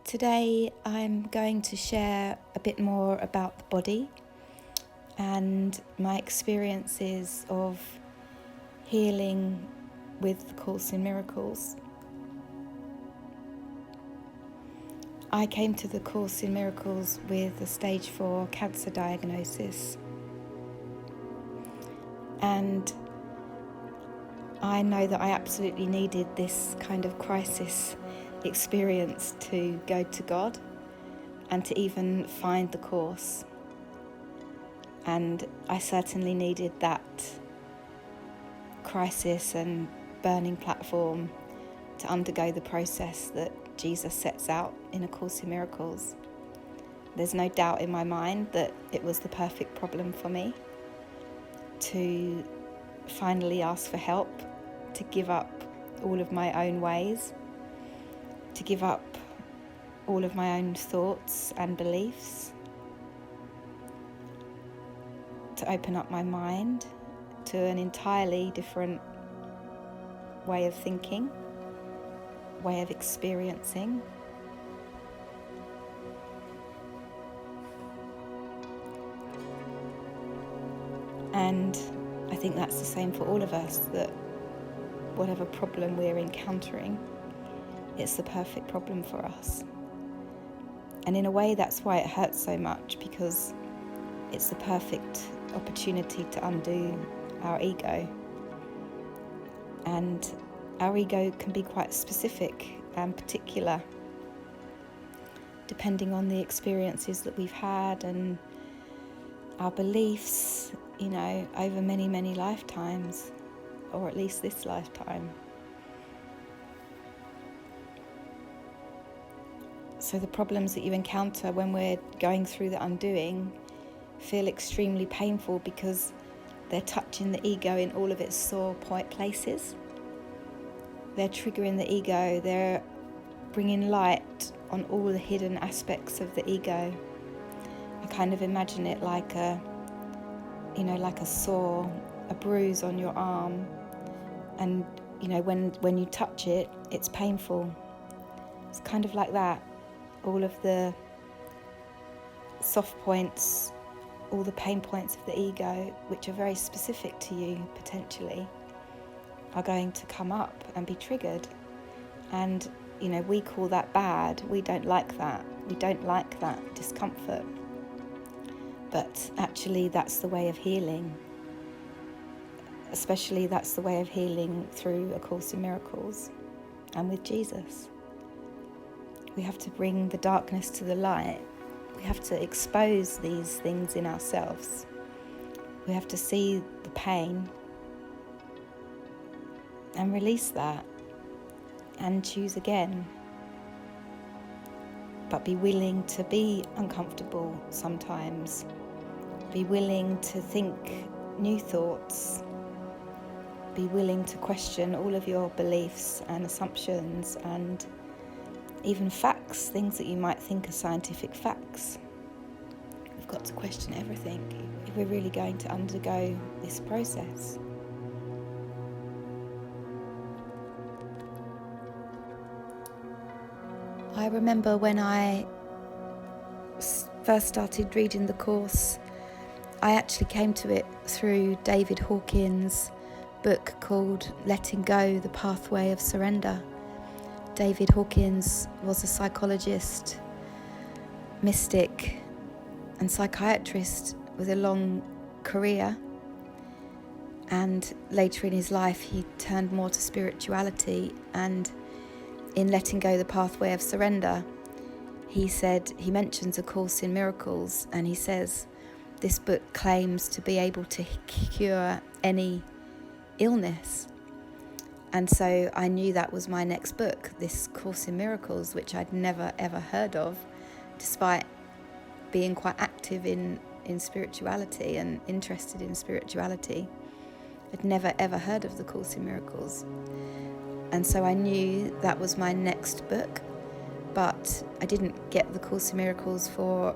Today I'm going to share a bit more about the body and my experiences of healing with the Course in Miracles. I came to the Course in Miracles with a stage 4 cancer diagnosis, and I know that I absolutely needed this kind of crisis experience to go to God and to even find the Course. And I certainly needed that crisis and burning platform to undergo the process that Jesus sets out in A Course in Miracles. There's no doubt in my mind that it was the perfect problem for me to finally ask for help, to give up all of my own ways, to give up all of my own thoughts and beliefs, to open up my mind to an entirely different way of thinking, way of experiencing. And I think that's the same for all of us, that whatever problem we're encountering, it's the perfect problem for us. And in a way, that's why it hurts so much, because it's the perfect opportunity to undo our ego. And our ego can be quite specific and particular, depending on the experiences that we've had and our beliefs, over many, many lifetimes, or at least this lifetime. So the problems that you encounter when we're going through the undoing feel extremely painful because they're touching the ego in all of its sore point places. They're triggering the ego. They're bringing light on all the hidden aspects of the ego. I kind of imagine it like a sore, a bruise on your arm. And, when you touch it, it's painful. It's kind of like that. All of the soft points, all the pain points of the ego, which are very specific to you potentially, are going to come up and be triggered. And, we call that bad. We don't like that. We don't like that discomfort. But actually, that's the way of healing. Especially that's the way of healing through A Course in Miracles and with Jesus. We have to bring the darkness to the light. We have to expose these things in ourselves. We have to see the pain and release that and choose again. But be willing to be uncomfortable sometimes. Be willing to think new thoughts. Be willing to question all of your beliefs and assumptions and even facts, things that you might think are scientific facts. We've got to question everything if we're really going to undergo this process. I remember when I first started reading the Course, I actually came to it through David Hawkins' book called Letting Go, The Pathway of Surrender. David Hawkins was a psychologist, mystic, and psychiatrist with a long career. And later in his life, he turned more to spirituality. And in Letting Go, The Pathway of Surrender, he mentions A Course in Miracles, and he says, this book claims to be able to cure any illness. And so I knew that was my next book, this Course in Miracles, which I'd never ever heard of, despite being quite active in spirituality and interested in spirituality. I'd never ever heard of the Course in Miracles. And so I knew that was my next book, but I didn't get the Course in Miracles for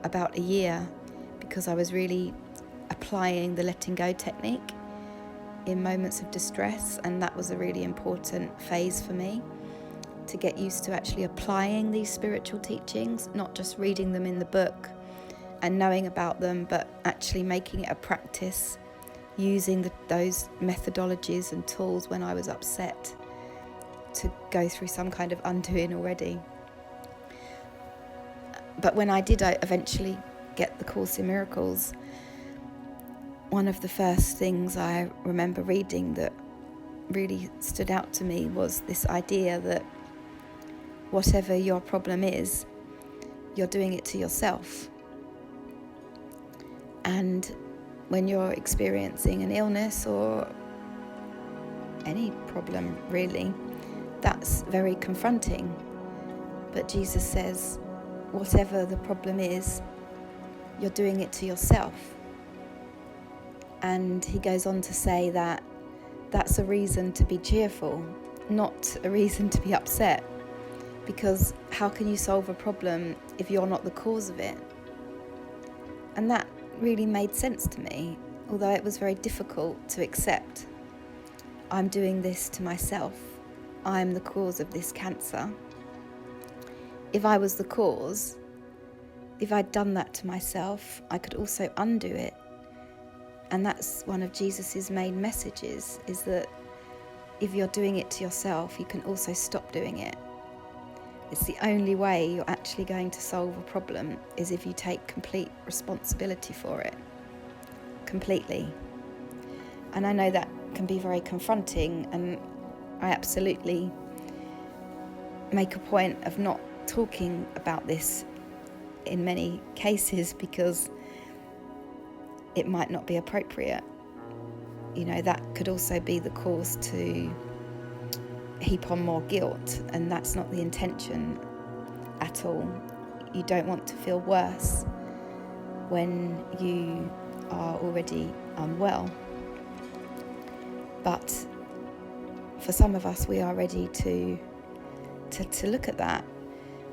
about a year because I was really applying the letting go technique in moments of distress, and that was a really important phase for me, to get used to actually applying these spiritual teachings, not just reading them in the book and knowing about them, but actually making it a practice, using those methodologies and tools when I was upset to go through some kind of undoing already. But when I did eventually get the Course in Miracles, one of the first things I remember reading that really stood out to me was this idea that whatever your problem is, you're doing it to yourself. And when you're experiencing an illness or any problem really, that's very confronting. But Jesus says, whatever the problem is, you're doing it to yourself. And he goes on to say that that's a reason to be cheerful, not a reason to be upset. Because how can you solve a problem if you're not the cause of it? And that really made sense to me, although it was very difficult to accept. I'm doing this to myself. I'm the cause of this cancer. If I was the cause, if I'd done that to myself, I could also undo it. And that's one of Jesus's main messages, is that if you're doing it to yourself, you can also stop doing it. It's the only way you're actually going to solve a problem is if you take complete responsibility for it, completely. And I know that can be very confronting, and I absolutely make a point of not talking about this in many cases because it might not be appropriate. You know, that could also be the cause to heap on more guilt, and that's not the intention at all. You don't want to feel worse when you are already unwell. But for some of us, we are ready to look at that.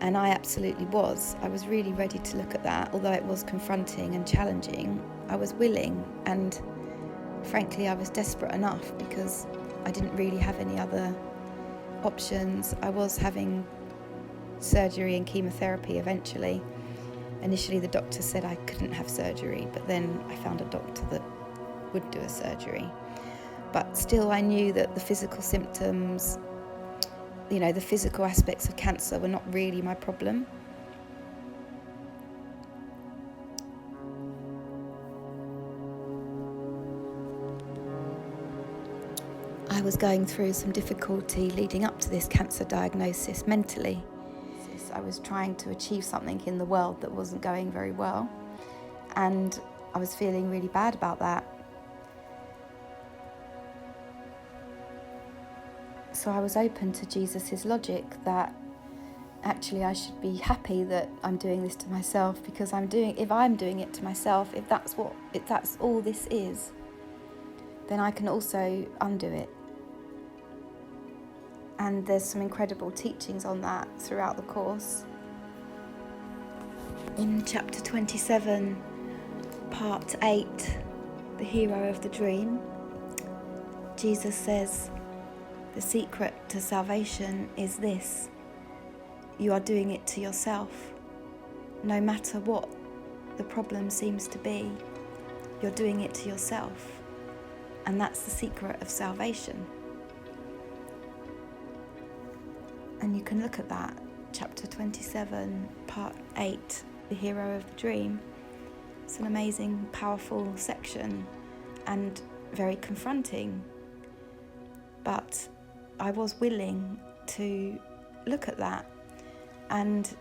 And I absolutely was. I was really ready to look at that. Although it was confronting and challenging, I was willing. And frankly, I was desperate enough because I didn't really have any other options. I was having surgery and chemotherapy eventually. Initially, the doctor said I couldn't have surgery, but then I found a doctor that would do a surgery. But still, I knew that the physical symptoms, the physical aspects of cancer were not really my problem. I was going through some difficulty leading up to this cancer diagnosis mentally. I was trying to achieve something in the world that wasn't going very well, and I was feeling really bad about that. So I was open to Jesus's logic that actually I should be happy that I'm doing this to myself, because if I'm doing it to myself, if that's all this is, then I can also undo it. And there's some incredible teachings on that throughout the course. In chapter 27, part 8, the hero of the dream, Jesus says, the secret to salvation is this: you are doing it to yourself. No matter what the problem seems to be, you're doing it to yourself. And that's the secret of salvation. And you can look at that, chapter 27, part 8, the hero of the dream. It's an amazing, powerful section and very confronting. But I was willing to look at that, and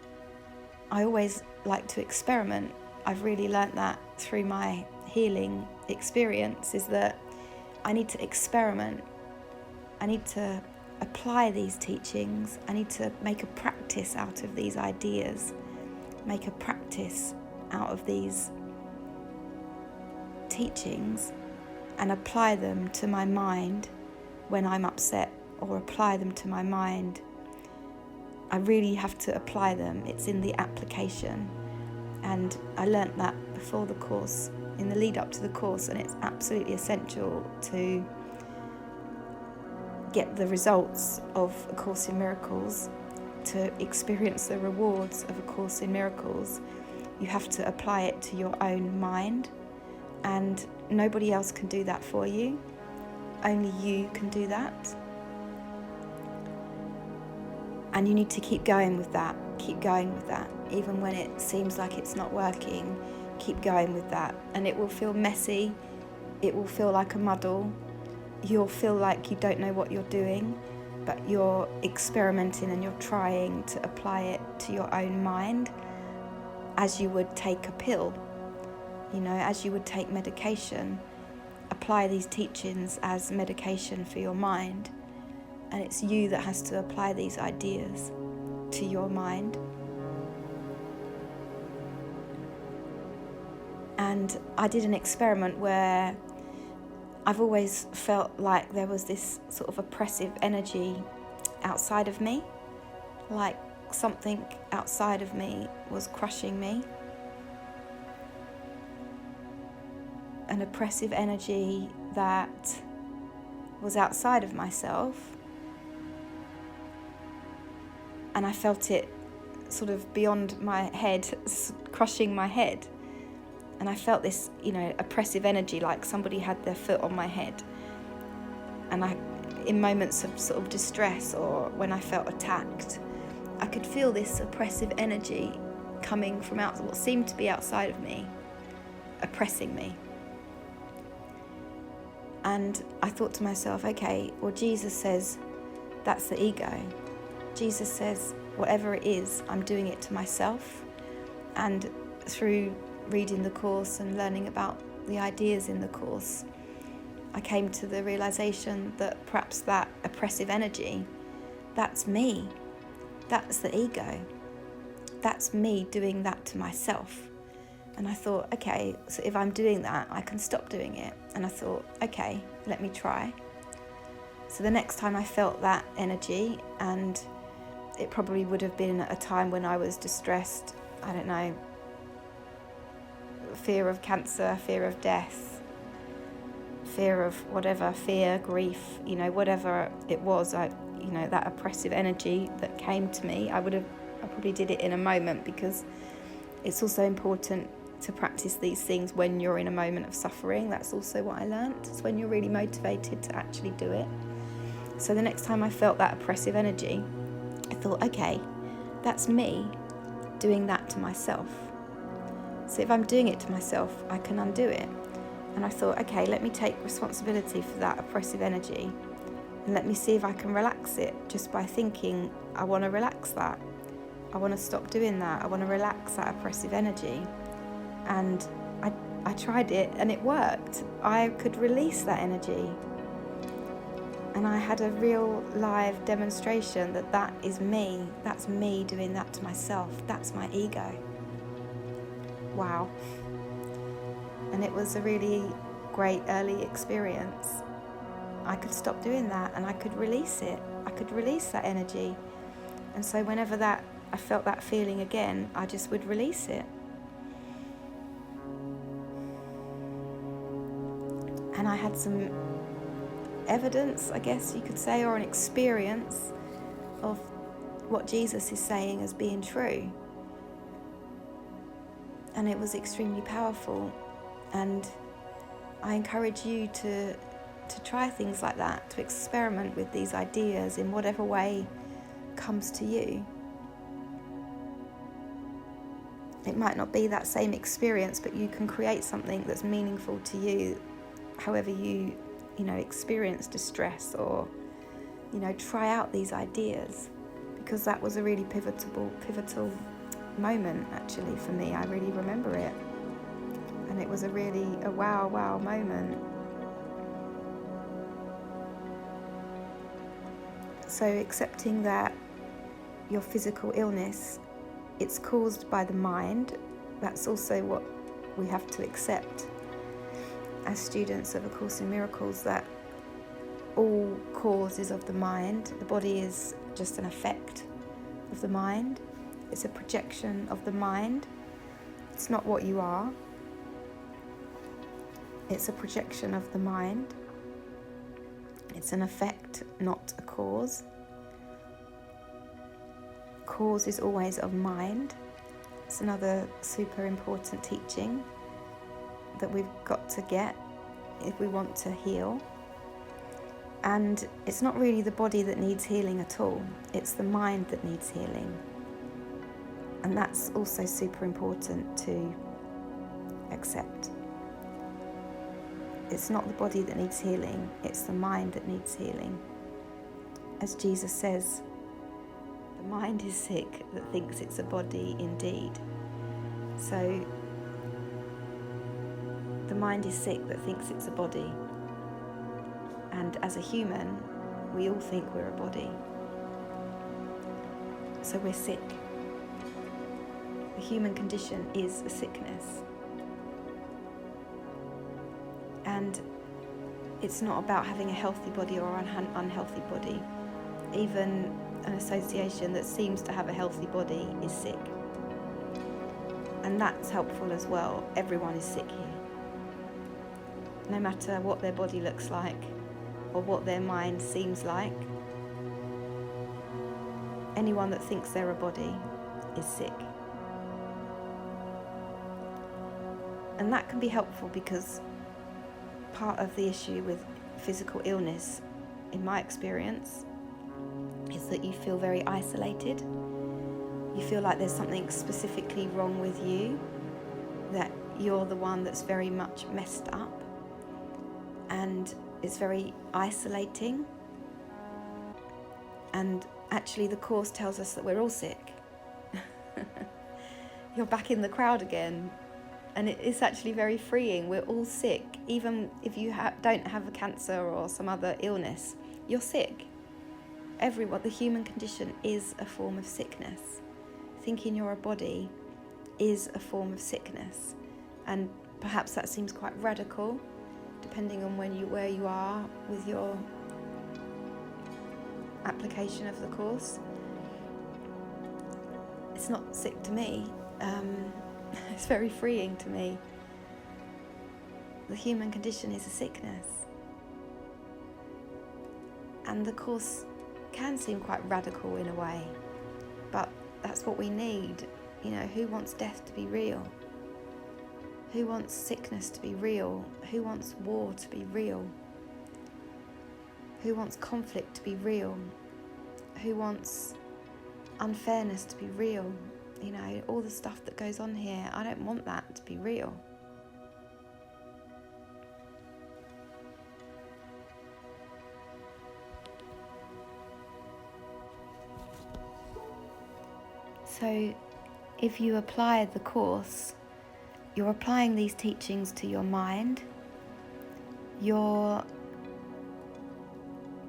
I always like to experiment. I've really learnt that through my healing experience, is that I need to experiment. I need to apply these teachings. I need to make a practice out of these ideas, make a practice out of these teachings, and apply them to my mind when I'm upset, or apply them to my mind. I really have to apply them. It's in the application. And I learnt that before the course, in the lead up to the course, and it's absolutely essential to get the results of A Course in Miracles to experience the rewards of A Course in Miracles, you have to apply it to your own mind, and nobody else can do that for you. Only you can do that. And you need to keep going with that, even when it seems like it's not working. Keep going with that, and it will feel messy, it will feel like a muddle, you'll feel like you don't know what you're doing, but you're experimenting and you're trying to apply it to your own mind as you would take a pill, as you would take medication. Apply these teachings as medication for your mind, and it's you that has to apply these ideas to your mind. And I did an experiment where I've always felt like there was this sort of oppressive energy outside of me, like something outside of me was crushing me. An oppressive energy that was outside of myself, and I felt it sort of beyond my head, crushing my head. And I felt this, oppressive energy, like somebody had their foot on my head. And in moments of sort of distress or when I felt attacked, I could feel this oppressive energy coming from what seemed to be outside of me, oppressing me. And I thought to myself, okay, well, Jesus says that's the ego. Jesus says whatever it is, I'm doing it to myself. And through reading the Course and learning about the ideas in the Course, I came to the realization that perhaps that oppressive energy, that's me. That's the ego. That's me doing that to myself. And I thought, okay, so if I'm doing that, I can stop doing it. And I thought, okay, let me try. So the next time I felt that energy, and it probably would have been at a time when I was distressed, I don't know, fear of cancer, fear of death, fear of whatever, fear, grief, whatever it was, that oppressive energy that came to me, I probably did it in a moment, because it's also important to practice these things when you're in a moment of suffering. That's also what I learned. It's when you're really motivated to actually do it. So the next time I felt that oppressive energy, I thought, okay, that's me doing that to myself. So if I'm doing it to myself, I can undo it. And I thought, okay, let me take responsibility for that oppressive energy, and let me see if I can relax it just by thinking, I want to relax that. I want to stop doing that. I want to relax that oppressive energy. And I tried it, and it worked. I could release that energy. And I had a real live demonstration that is me. That's me doing that to myself. That's my ego. Wow. And it was a really great early experience. I could stop doing that, and I could release it. I could release that energy. And so whenever I felt that feeling again, I just would release it. And I had some evidence, I guess you could say, or an experience of what Jesus is saying as being true. And it was extremely powerful. And I encourage you to try things like that, to experiment with these ideas in whatever way comes to you. It might not be that same experience, but you can create something that's meaningful to you, however you experience distress, or try out these ideas, because that was a really pivotal moment actually for me. I really remember it, and it was a wow moment. So accepting that your physical illness, it's caused by the mind, that's also what we have to accept as students of A Course in Miracles, that all cause is of the mind. The body is just an effect of the mind. It's a projection of the mind. It's not what you are. It's a projection of the mind. It's an effect, not a cause. cause is always of mind. It's another super important teaching that we've got to get if we want to heal. And it's not really the body that needs healing at all. It's the mind that needs healing. And that's also super important to accept. It's not the body that needs healing, it's the mind that needs healing. As Jesus says, the mind is sick that thinks it's a body indeed. So the mind is sick that thinks it's a body. And as a human, we all think we're a body. So we're sick. The human condition is a sickness. And it's not about having a healthy body or an unhealthy body. Even an association that seems to have a healthy body is sick. And that's helpful as well. Everyone is sick here. No matter what their body looks like or what their mind seems like, anyone that thinks they're a body is sick. And that can be helpful because part of the issue with physical illness, in my experience, is that you feel very isolated. You feel like there's something specifically wrong with you, that you're the one that's very much messed up, and it's very isolating. And actually the Course tells us that we're all sick. You're back in the crowd again. And it's actually very freeing. We're all sick. Even if you don't have a cancer or some other illness, you're sick. Everyone, the human condition is a form of sickness. Thinking you're a body is a form of sickness. And perhaps that seems quite radical, depending on where you are with your application of the Course. It's not sick to me. It's very freeing to me. The human condition is a sickness. And the Course can seem quite radical in a way, but that's what we need. You know, who wants death to be real? Who wants sickness to be real? Who wants war to be real? Who wants conflict to be real? Who wants unfairness to be real? You know, all the stuff that goes on here, I don't want that to be real. So, if you apply the Course, you're applying these teachings to your mind. You're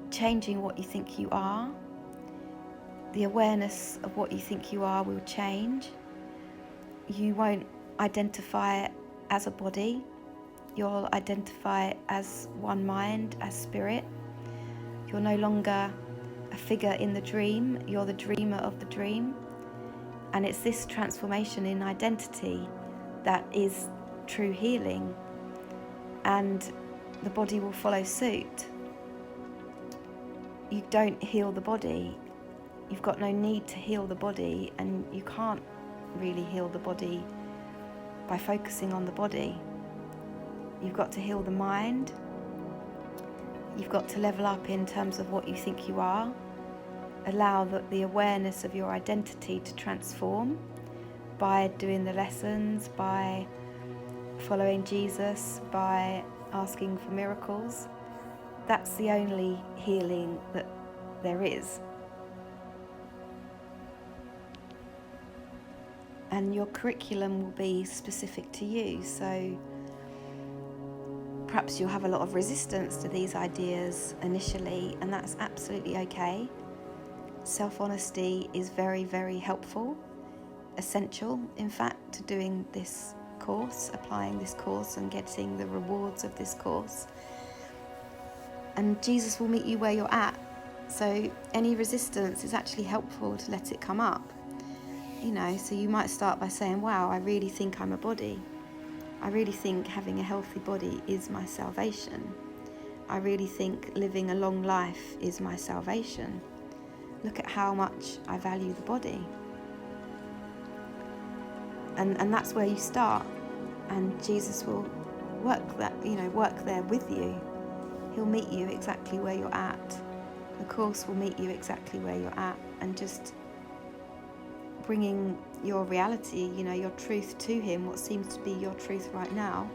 changing what you think you are. The awareness of what you think you are will change. You won't identify as a body. You'll identify as one mind, as spirit. You're no longer a figure in the dream. You're the dreamer of the dream. And it's this transformation in identity that is true healing. And the body will follow suit. You don't heal the body. You've got no need to heal the body, and you can't really heal the body by focusing on the body. You've got to heal the mind. You've got to level up in terms of what you think you are. Allow the awareness of your identity to transform by doing the lessons, by following Jesus, by asking for miracles. That's the only healing that there is. And your curriculum will be specific to you, so perhaps you'll have a lot of resistance to these ideas initially, and that's absolutely okay. Self-honesty is very, very helpful, essential, in fact, to doing this course, applying this course and getting the rewards of this course. And Jesus will meet you where you're at, so any resistance is actually helpful to let it come up. You know, so you might start by saying, wow, I really think I'm a body. I really think having a healthy body is my salvation. I really think living a long life is my salvation. look at how much I value the body. And that's where you start, and Jesus will work there with you. He'll meet you exactly where you're at. The Course will meet you exactly where you're at, and just bringing your reality, your truth to him, what seems to be your truth right now,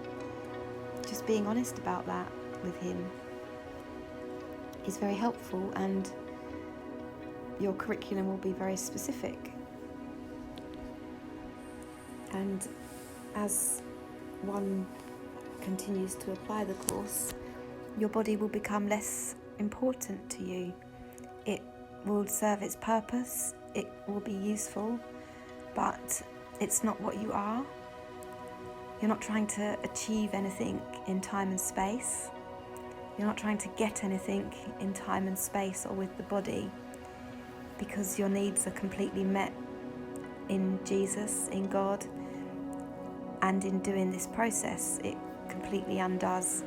just being honest about that with him is very helpful, and your curriculum will be very specific. And as one continues to apply the Course, your body will become less important to you. It will serve its purpose, it will be useful, but it's not what you are. You're not trying to achieve anything in time and space. You're not trying to get anything in time and space or with the body, because your needs are completely met in Jesus, in God, and in doing this process, it completely undoes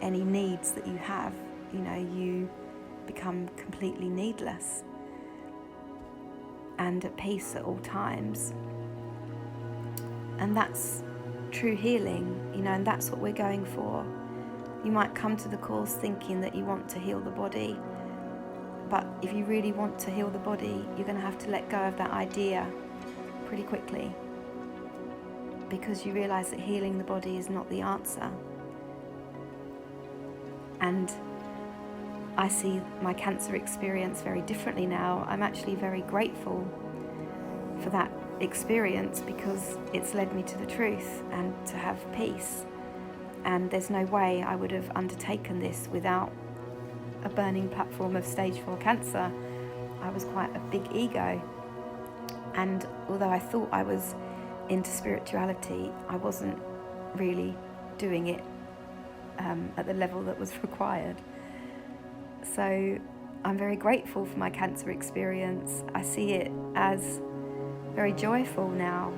any needs that you have. You become completely needless and at peace at all times. And that's true healing, and that's what we're going for. You might come to the Course thinking that you want to heal the body, but if you really want to heal the body, you're going to have to let go of that idea pretty quickly, because you realize that healing the body is not the answer. And I see my cancer experience very differently now. I'm actually very grateful for that experience, because it's led me to the truth and to have peace. And there's no way I would have undertaken this without a burning platform of stage 4 cancer. I was quite a big ego, and although I thought I was into spirituality, I wasn't really doing it at the level that was required. So I'm very grateful for my cancer experience. I see it as very joyful now.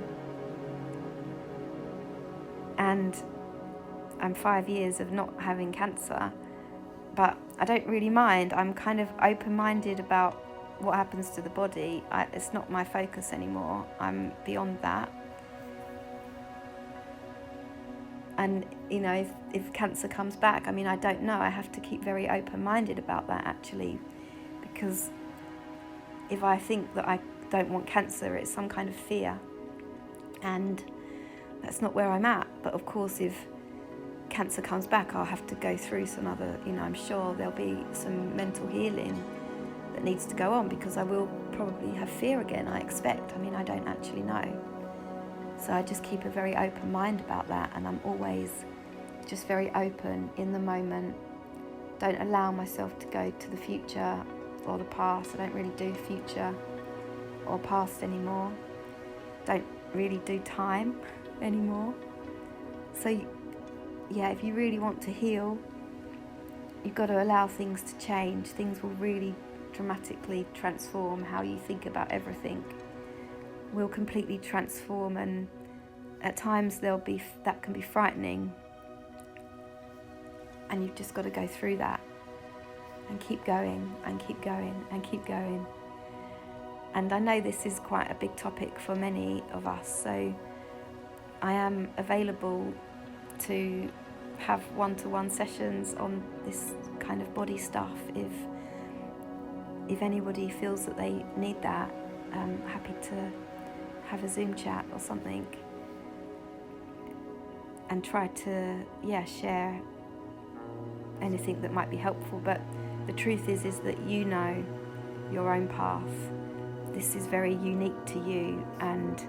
And I'm 5 years of not having cancer, but I don't really mind. I'm kind of open-minded about what happens to the body. It's not my focus anymore. I'm beyond that. And, if cancer comes back, I don't know. I have to keep very open-minded about that, actually, because if I think that I don't want cancer, it's some kind of fear. And that's not where I'm at. But of course, if cancer comes back, I'll have to go through some other, I'm sure there'll be some mental healing that needs to go on, because I will probably have fear again, I expect. I don't actually know. So I just keep a very open mind about that, and I'm always just very open in the moment. Don't allow myself to go to the future or the past. I don't really do future or past anymore. Don't really do time anymore. So yeah, if you really want to heal, you've got to allow things to change. Things will really dramatically transform. How you think about everything will completely transform, and at times that can be frightening, and you've just got to go through that and keep going and keep going and keep going. And I know this is quite a big topic for many of us, so I am available to have one-to-one sessions on this kind of body stuff if anybody feels that they need that. I'm happy to have a Zoom chat or something and try to share anything that might be helpful. But the truth is that you know your own path. This is very unique to you, and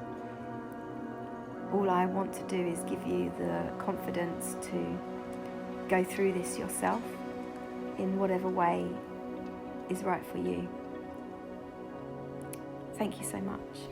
all I want to do is give you the confidence to go through this yourself in whatever way is right for you. Thank you so much.